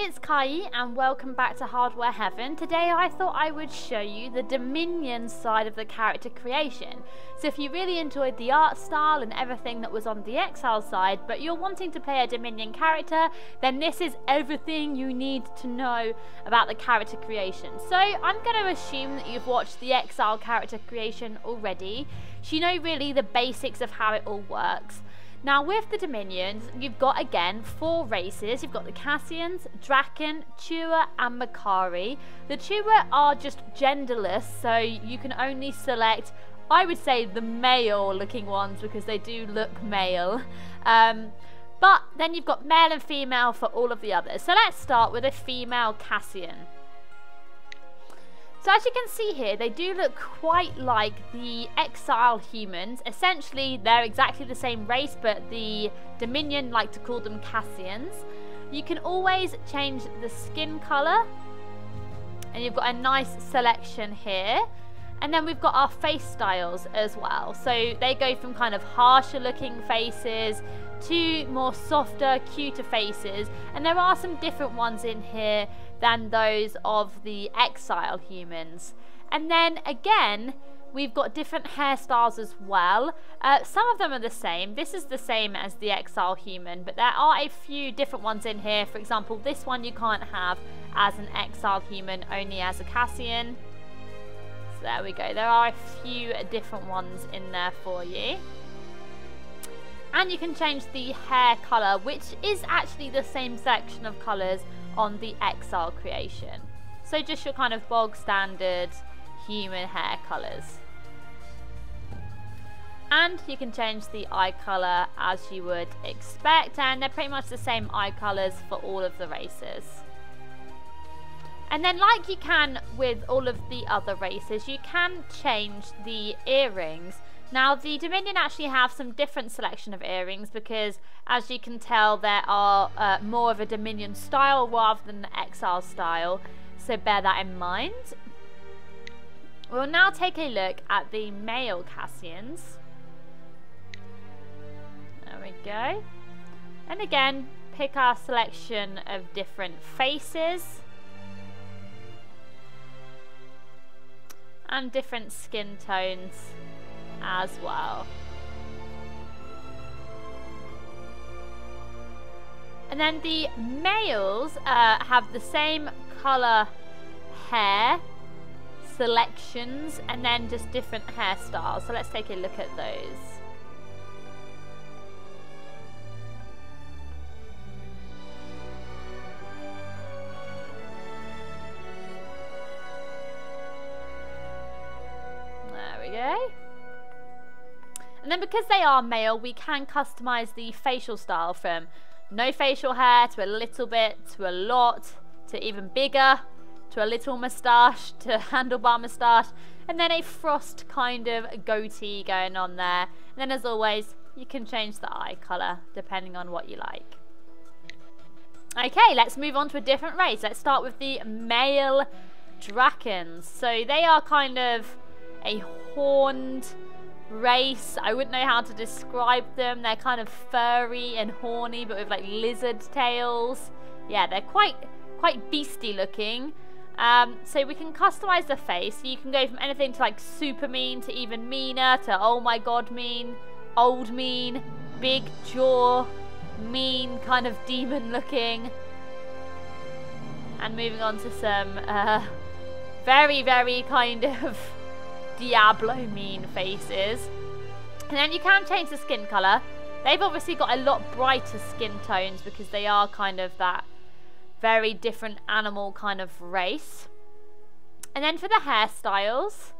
it's Kai and welcome back to Hardware Heaven. Today I thought I would show you the Dominion side of the character creation. So if you really enjoyed the art style and everything that was on the Exile side, but you're wanting to play a Dominion character, then this is everything you need to know about the character creation. So I'm going to assume that you've watched the Exile character creation already, so you know really the basics of how it all works. Now with the Dominions, you've got again 4 races. You've got the Cassians, Draken, Chua and Mechari. The Chua are just genderless, so you can only select, I would say, the male looking ones because they do look male. But then you've got male and female for all of the others. So let's start with a female Cassian. So as you can see here, they do look quite like the Exile humans. Essentially, they're exactly the same race, but the Dominion like to call them Cassians. You can always change the skin colour, and you've got a nice selection here. And then we've got our face styles as well. So they go from kind of harsher looking faces to more softer, cuter faces. And there are some different ones in here than those of the Exile humans. And then again, we've got different hairstyles as well. Some of them are the same. This is the same as the Exile human, but there are a few different ones in here. For example, this one you can't have as an Exile human, only as a Cassian. So there we go. There are a few different ones in there for you. And you can change the hair colour, which is actually the same section of colours on the Exile creation. So just your kind of bog standard human hair colours. And you can change the eye colour as you would expect, and they're pretty much the same eye colours for all of the races. And then like you can with all of the other races, you can change the earrings. Now the Dominion actually have some different selection of earrings because as you can tell there are more of a Dominion style rather than the Exile style, so bear that in mind. We'll now take a look at the male Cassians. There we go. And again, pick our selection of different faces and different skin tones as well. And then the males have the same colour hair selections and then just different hairstyles. So let's take a look at those. There we go. And then because they are male, we can customize the facial style from no facial hair to a little bit to a lot to even bigger to a little moustache to handlebar moustache, and then a frost kind of goatee going on there. And then as always, you can change the eye color depending on what you like. Okay, let's move on to a different race. Let's start with the male Drakens. So they are kind of a horned race. I wouldn't know how to describe them. They're kind of furry and horny but with like lizard tails. Yeah, they're quite beastie looking. So we can customize the face. So you can go from anything to like super mean to even meaner to oh my god mean, old mean, big jaw, mean, kind of demon looking. And moving on to some very kind of Diablo mean faces. And then you can change the skin colour. They've obviously got a lot brighter skin tones because they are kind of that very different animal kind of race. And then for the hairstyles,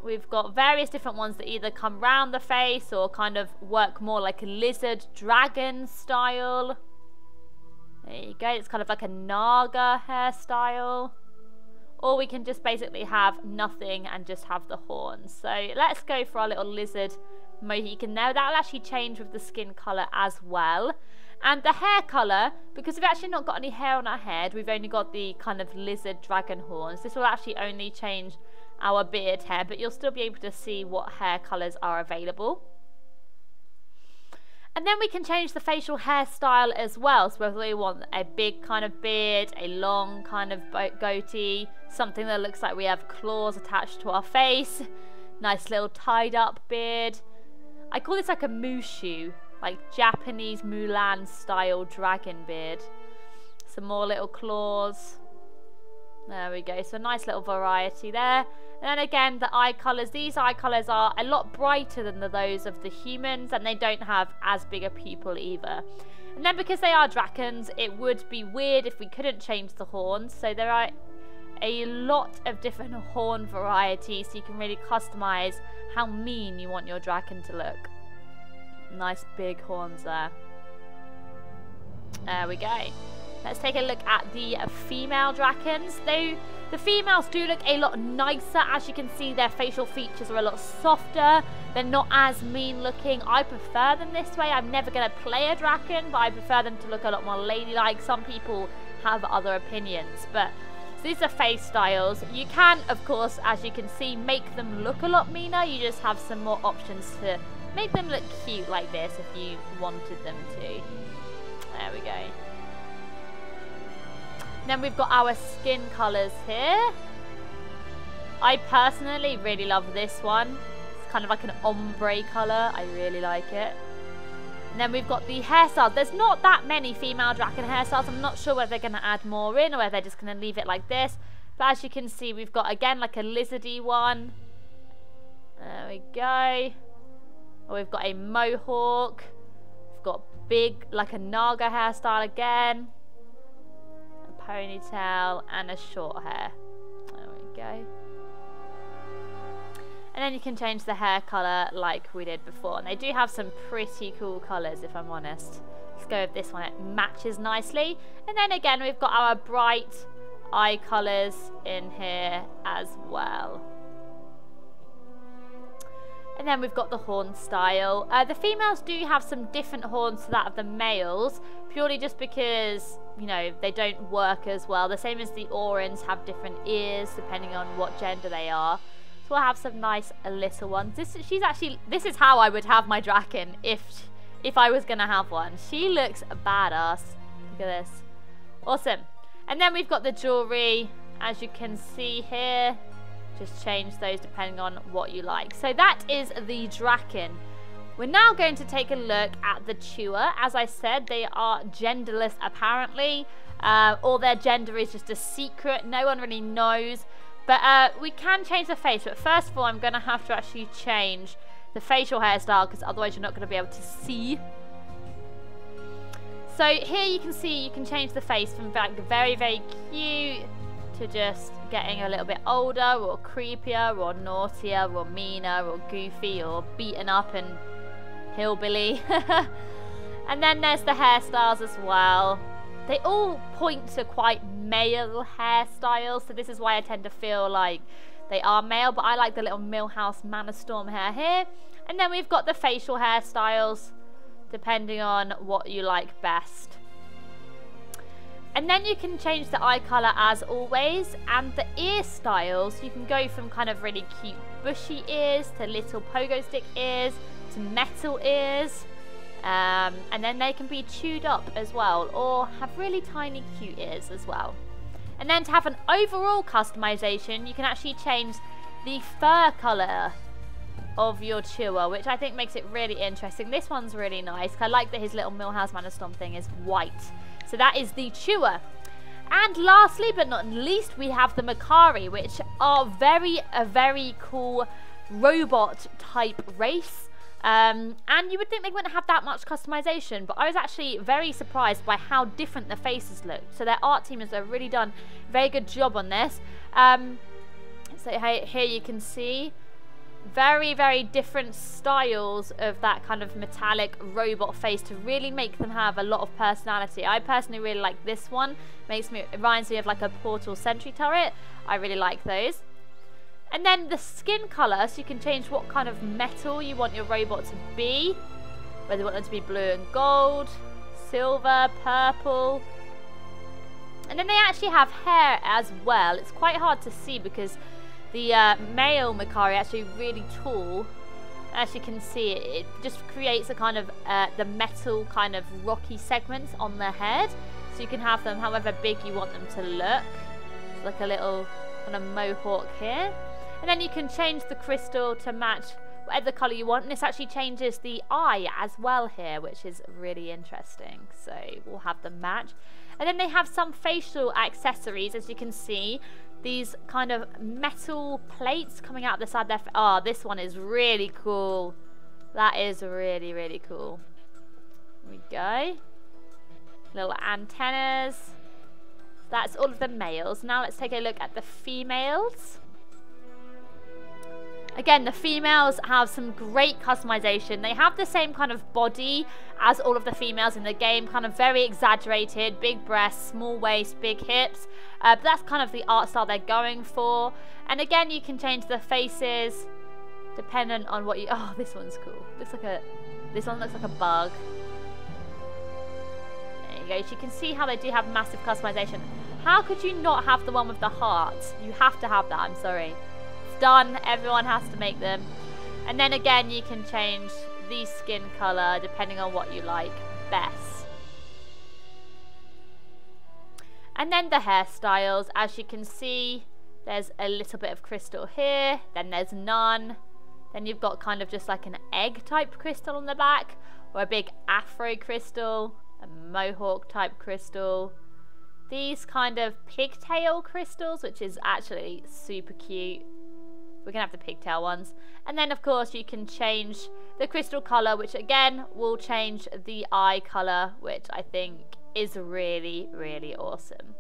we've got various different ones that either come round the face or kind of work more like a lizard dragon style. There you go, it's kind of like a Naga hairstyle. Or we can just basically have nothing and just have the horns. So let's go for our little lizard Mohican there. That'll actually change with the skin colour as well. And the hair colour, because we've actually not got any hair on our head, we've only got the kind of lizard dragon horns. This will actually only change our beard hair, but you'll still be able to see what hair colours are available. And then we can change the facial hairstyle as well. So whether we want a big kind of beard, a long kind of goatee, something that looks like we have claws attached to our face, nice little tied up beard. I call this like a mushu, like Japanese Mulan style dragon beard. Some more little claws. There we go, so a nice little variety there. And then again, the eye colours. These eye colours are a lot brighter than those of the humans, and they don't have as big a pupil either. And then because they are Drakens, it would be weird if we couldn't change the horns. So there are a lot of different horn varieties, so you can really customise how mean you want your Draken to look. Nice big horns there. There we go. Let's take a look at the female Drakens. Though the females do look a lot nicer. As you can see, their facial features are a lot softer. They're not as mean looking. I prefer them this way. I'm never going to play a Draken, but I prefer them to look a lot more ladylike. Some people have other opinions, but so these are face styles. You can, of course, as you can see, make them look a lot meaner. You just have some more options to make them look cute like this if you wanted them to. There we go. Then we've got our skin colours here. I personally really love this one. It's kind of like an ombre colour. I really like it. And then we've got the hairstyles. There's not that many female Draken hairstyles. I'm not sure whether they're going to add more in or whether they're just going to leave it like this. But as you can see, we've got, again, like a lizardy one. There we go. Oh, we've got a mohawk. We've got big, like a naga hairstyle again. Ponytail and a short hair. There we go. And then you can change the hair colour like we did before. And they do have some pretty cool colours, if I'm honest. Let's go with this one. It matches nicely. And then again, we've got our bright eye colours in here as well. And then we've got the horn style. The females do have some different horns to that of the males, purely just because, you know, they don't work as well. The same as the Orans have different ears depending on what gender they are. So we'll have some nice little ones. This is how I would have my Draken if I was gonna have one. She looks badass. Look at this. Awesome. And then we've got the jewelry, as you can see here. Just change those depending on what you like. So that is the Draken. We're now going to take a look at the Chua. As I said, they are genderless apparently. Or their gender is just a secret. No one really knows. But we can change the face. But first of all, I'm going to have to actually change the facial hairstyle, because otherwise you're not going to be able to see. So here you can see you can change the face from like very, very cute to just getting a little bit older or creepier or naughtier or meaner or goofy or beaten up and hillbilly. And then there's the hairstyles as well. They all point to quite male hairstyles, so this is why I tend to feel like they are male, but I like the little Millhouse Manor Storm hair here. And then we've got the facial hairstyles depending on what you like best. And then you can change the eye colour as always, and the ear styles, you can go from kind of really cute bushy ears to little pogo stick ears to metal ears, and then they can be chewed up as well, or have really tiny cute ears as well. And then to have an overall customization, you can actually change the fur colour of your Chua, which I think makes it really interesting. This one's really nice. I like that his little Millhouse Manor Storm thing is white. So that is the Chua. And lastly but not least, we have the Mechari, which are a very cool robot type race. And you would think they wouldn't have that much customization, but I was actually very surprised by how different the faces look. So their art team has really done a very good job on this. So here you can see very, very different styles of that kind of metallic robot face to really make them have a lot of personality. I personally really like this one. It reminds me of like a Portal Sentry turret. I really like those. And then the skin colour, so you can change what kind of metal you want your robot to be. Whether you want them to be blue and gold, silver, purple. And then they actually have hair as well. It's quite hard to see because the male Mechari is actually really tall. As you can see, it just creates a kind of the metal kind of rocky segments on their head. So you can have them however big you want them to look. It's like a little kind of mohawk here. And then you can change the crystal to match whatever colour you want. And this actually changes the eye as well here, which is really interesting. So we'll have them match. And then they have some facial accessories, as you can see. These kind of metal plates coming out the side of their face. Oh, this one is really cool. That is really, really cool. There we go. Little antennas. That's all of the males. Now let's take a look at the females. Again, the females have some great customization. They have the same kind of body as all of the females in the game, kind of very exaggerated, big breasts, small waist, big hips. But that's kind of the art style they're going for. And again, you can change the faces dependent on what you... Oh, this one's cool. This one looks like a bug. There you go. So you can see how they do have massive customization. How could you not have the one with the heart? You have to have that, I'm sorry. Done. Everyone has to make them. And then again, you can change the skin color depending on what you like best. And then the hairstyles, as you can see, there's a little bit of crystal here, then there's none, then you've got kind of just like an egg type crystal on the back, or a big afro crystal, a mohawk type crystal, these kind of pigtail crystals, which is actually super cute. We're going to have the pigtail ones. And then, of course, you can change the crystal colour, which, again, will change the eye colour, which I think is really, really awesome.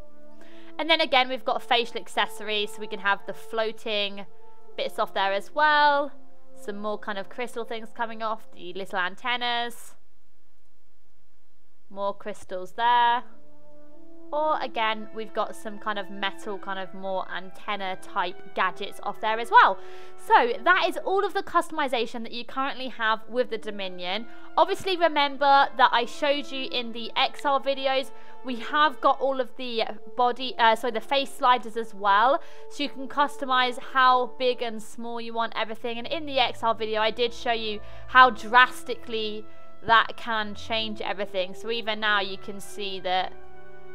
And then, again, we've got facial accessories, so we can have the floating bits off there as well. Some more kind of crystal things coming off, the little antennas. More crystals there. Or again, we've got some kind of metal, kind of more antenna type gadgets off there as well. So that is all of the customization that you currently have with the Dominion. Obviously, remember that I showed you in the Exile videos, we have got all of the the face sliders as well. So you can customize how big and small you want everything. And in the Exile video, I did show you how drastically that can change everything. So even now you can see that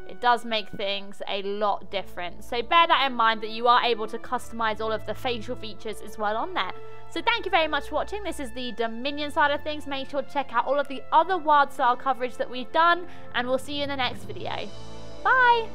it does make things a lot different. So bear that in mind, that you are able to customize all of the facial features as well on there. So thank you very much for watching. This is the Dominion side of things. Make sure to check out all of the other WildStar coverage that we've done, and we'll see you in the next video. Bye!